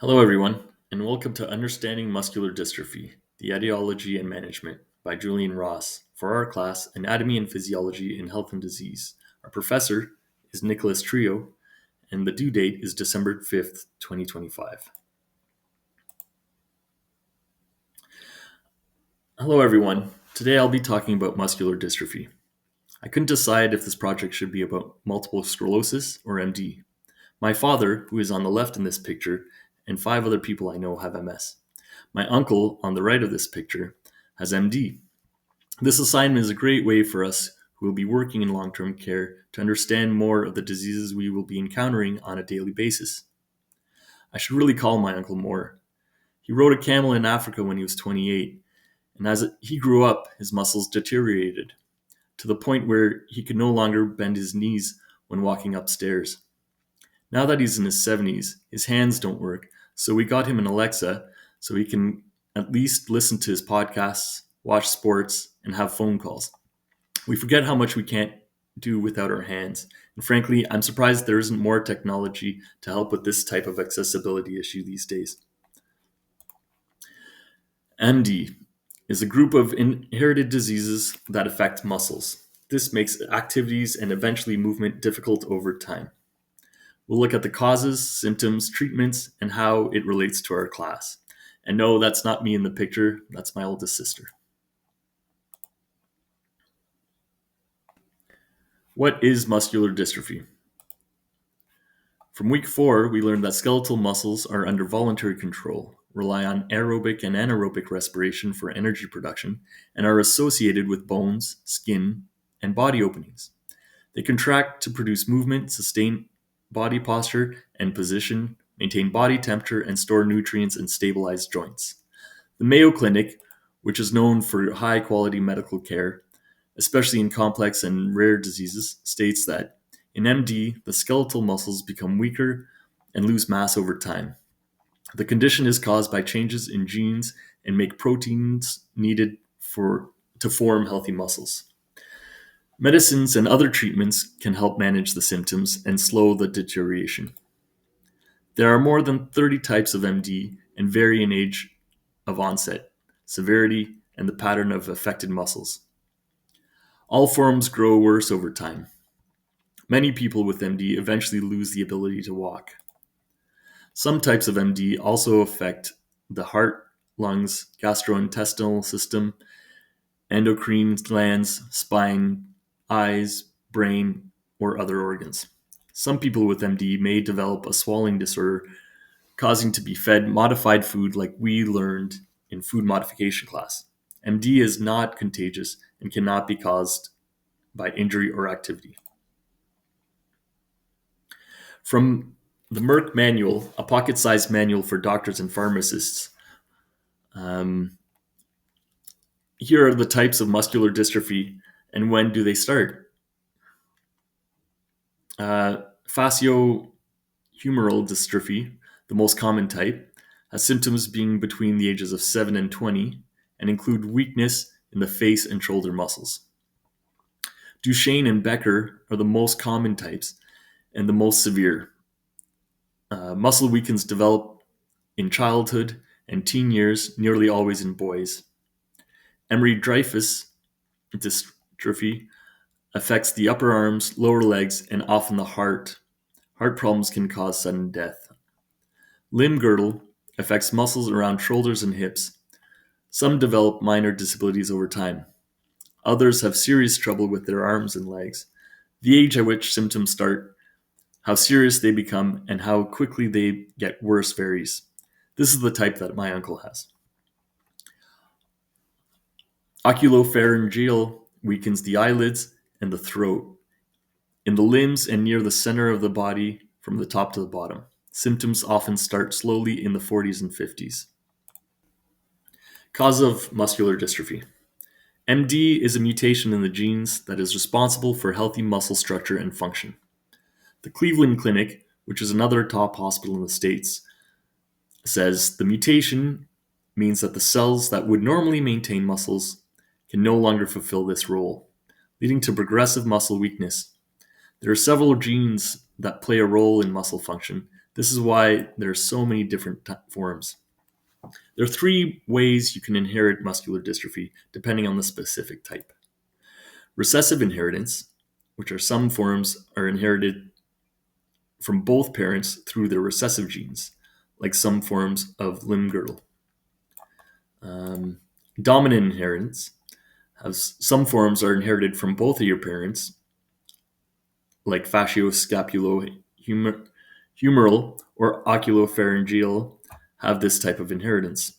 Hello, everyone, and welcome to Understanding Muscular Dystrophy, the Etiology and Management by Julien Ross for our class, Anatomy and Physiology in Health and Disease. Our professor is Nicholas Trio, and the due date is December 5th, 2025. Hello, everyone. Today I'll be talking about muscular dystrophy. I couldn't decide if this project should be about multiple sclerosis or MD. My father, who is on the left in this picture, and 5 other people I know have MS. My uncle, on the right of this picture, has MD. This assignment is a great way for us who will be working in long term care to understand more of the diseases we will be encountering on a daily basis. I should really call my uncle more. He rode a camel in Africa when he was 28, and as he grew up, his muscles deteriorated to the point where he could no longer bend his knees when walking upstairs. Now that he's in his 70s, his hands don't work, so we got him an Alexa so he can at least listen to his podcasts, watch sports, and have phone calls. We forget how much we can't do without our hands. And frankly, I'm surprised there isn't more technology to help with this type of accessibility issue these days. MD is a group of inherited diseases that affect muscles. This makes activities and eventually movement difficult over time. We'll look at the causes, symptoms, treatments, and how it relates to our class. And no, that's not me in the picture, that's my oldest sister. What is muscular dystrophy? From week 4, we learned that skeletal muscles are under voluntary control, rely on aerobic and anaerobic respiration for energy production, and are associated with bones, skin, and body openings. They contract to produce movement, sustain body posture and position, maintain body temperature, and store nutrients and stabilize joints. The Mayo Clinic, which is known for high quality medical care, especially in complex and rare diseases, states that in MD, the skeletal muscles become weaker and lose mass over time. The condition is caused by changes in genes and make proteins needed to form healthy muscles. Medicines and other treatments can help manage the symptoms and slow the deterioration. There are more than 30 types of MD and vary in age of onset, severity, and the pattern of affected muscles. All forms grow worse over time. Many people with MD eventually lose the ability to walk. Some types of MD also affect the heart, lungs, gastrointestinal system, endocrine glands, spine, eyes, brain, or other organs. Some people with MD may develop a swallowing disorder, causing to be fed modified food like we learned in food modification class. MD is not contagious and cannot be caused by injury or activity. From the Merck manual, a pocket-sized manual for doctors and pharmacists, here are the types of muscular dystrophy and when do they start. Faciohumeral dystrophy, the most common type, has symptoms being between the ages of 7 and 20 and include weakness in the face and shoulder muscles. Duchenne and Becker are the most common types and the most severe. Muscle weakness develop in childhood and teen years, nearly always in boys. Emery-Dreifuss dystrophy affects the upper arms, lower legs, and often the heart. Heart problems can cause sudden death. Limb-girdle affects muscles around shoulders and hips. Some develop minor disabilities over time. Others have serious trouble with their arms and legs. The age at which symptoms start, how serious they become, and how quickly they get worse varies. This is the type that my uncle has. Oculopharyngeal weakens the eyelids and the throat, in the limbs and near the center of the body from the top to the bottom. Symptoms often start slowly in the 40s and 50s. Cause of muscular dystrophy. MD is a mutation in the genes that is responsible for healthy muscle structure and function. The Cleveland Clinic, which is another top hospital in the States, says the mutation means that the cells that would normally maintain muscles can no longer fulfill this role, leading to progressive muscle weakness. There are several genes that play a role in muscle function This is why there are so many different forms. There are three ways you can inherit muscular dystrophy depending on the specific type. Recessive inheritance, which are some forms are inherited from both parents through their recessive genes, like some forms of limb girdle. Um, Dominant inheritance, has some forms are inherited from both of your parents, like fascioscapulohumeral or oculopharyngeal, have this type of inheritance.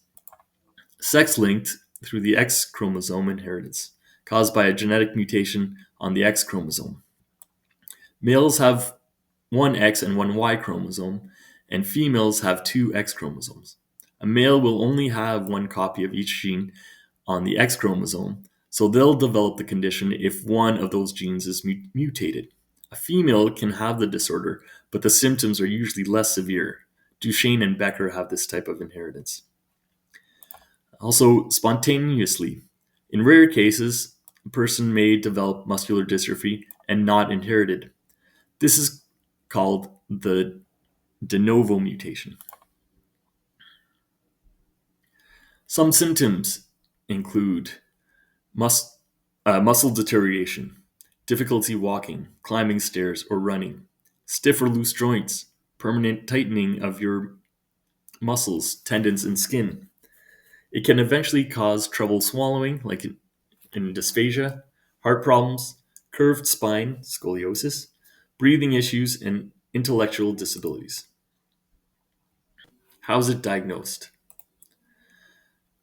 Sex-linked through the X chromosome inheritance, caused by a genetic mutation on the X chromosome. Males have one X and one Y chromosome, and females have two X chromosomes. A male will only have one copy of each gene on the X chromosome, so they'll develop the condition if one of those genes is mutated. A female can have the disorder, but the symptoms are usually less severe. Duchenne and Becker have this type of inheritance. Also, spontaneously. In rare cases, a person may develop muscular dystrophy and not inherited. This is called the de novo mutation. Some symptoms include muscle deterioration, difficulty walking, climbing stairs, or running, stiff or loose joints, permanent tightening of your muscles, tendons, and skin. It can eventually cause trouble swallowing, like in dysphagia, heart problems, curved spine, scoliosis, breathing issues, and intellectual disabilities. How is it diagnosed?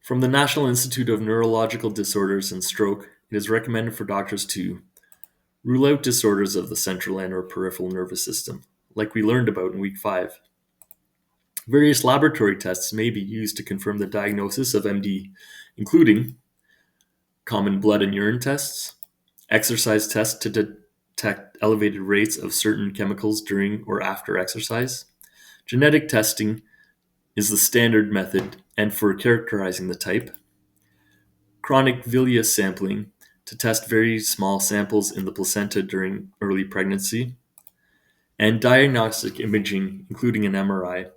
From the National Institute of Neurological Disorders and Stroke, it is recommended for doctors to rule out disorders of the central and or peripheral nervous system, like we learned about in week 5. Various laboratory tests may be used to confirm the diagnosis of MD, including common blood and urine tests, exercise tests to detect elevated rates of certain chemicals during or after exercise. Genetic testing is the standard method and for characterizing the type. Chronic villi sampling to test very small samples in the placenta during early pregnancy. And diagnostic imaging, including an MRI,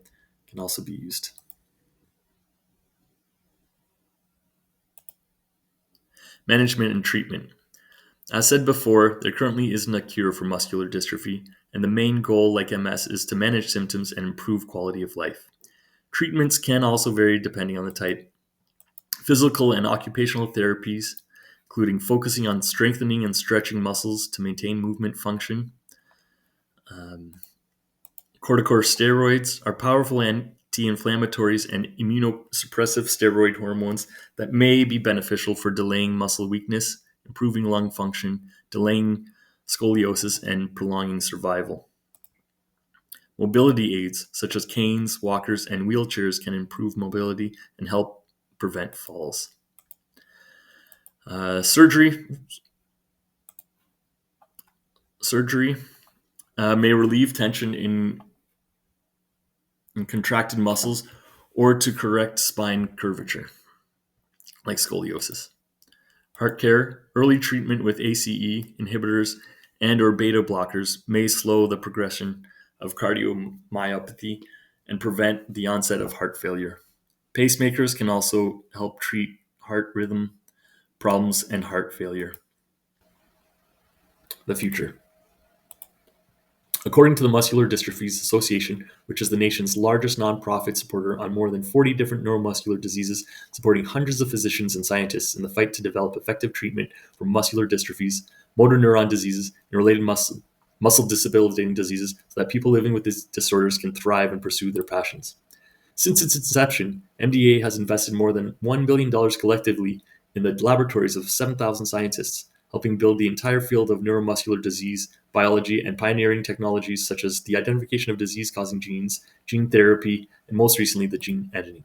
can also be used. Management and treatment. As said before, there currently isn't a cure for muscular dystrophy, and the main goal, like MS, is to manage symptoms and improve quality of life. Treatments can also vary depending on the type. Physical and occupational therapies, including focusing on strengthening and stretching muscles to maintain movement function. Corticosteroids are powerful anti-inflammatories and immunosuppressive steroid hormones that may be beneficial for delaying muscle weakness, improving lung function, delaying scoliosis, and prolonging survival. Mobility aids, such as canes, walkers, and wheelchairs, can improve mobility and help prevent falls. Surgery may relieve tension in contracted muscles or to correct spine curvature, like scoliosis. Heart care, early treatment with ACE inhibitors and or beta blockers may slow the progression of cardiomyopathy and prevent the onset of heart failure. Pacemakers can also help treat heart rhythm problems and heart failure. The future. According to the Muscular Dystrophies Association, which is the nation's largest nonprofit supporter on more than 40 different neuromuscular diseases, supporting hundreds of physicians and scientists in the fight to develop effective treatment for muscular dystrophies, motor neuron diseases, and related muscle disabilitating diseases so that people living with these disorders can thrive and pursue their passions. Since its inception, MDA has invested more than $1 billion collectively in the laboratories of 7,000 scientists, helping build the entire field of neuromuscular disease, biology, and pioneering technologies such as the identification of disease-causing genes, gene therapy, and most recently, the gene editing.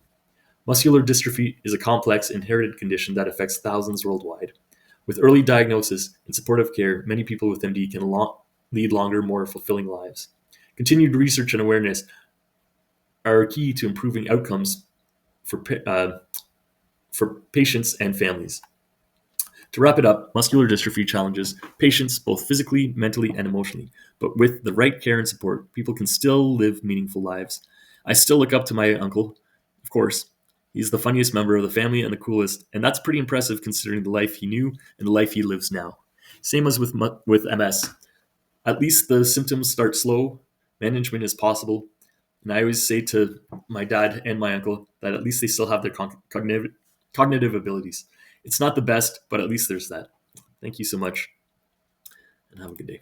Muscular dystrophy is a complex, inherited condition that affects thousands worldwide. With early diagnosis and supportive care, many people with MD can lead longer, more fulfilling lives. Continued research and awareness are key to improving outcomes for patients and families. To wrap it up, muscular dystrophy challenges patients both physically, mentally, and emotionally. But with the right care and support, people can still live meaningful lives. I still look up to my uncle, of course. He's the funniest member of the family and the coolest, and that's pretty impressive considering the life he knew and the life he lives now. Same as with MS. At least the symptoms start slow, management is possible, and I always say to my dad and my uncle that at least they still have their cognitive abilities. It's not the best, but at least there's that. Thank you so much, and have a good day.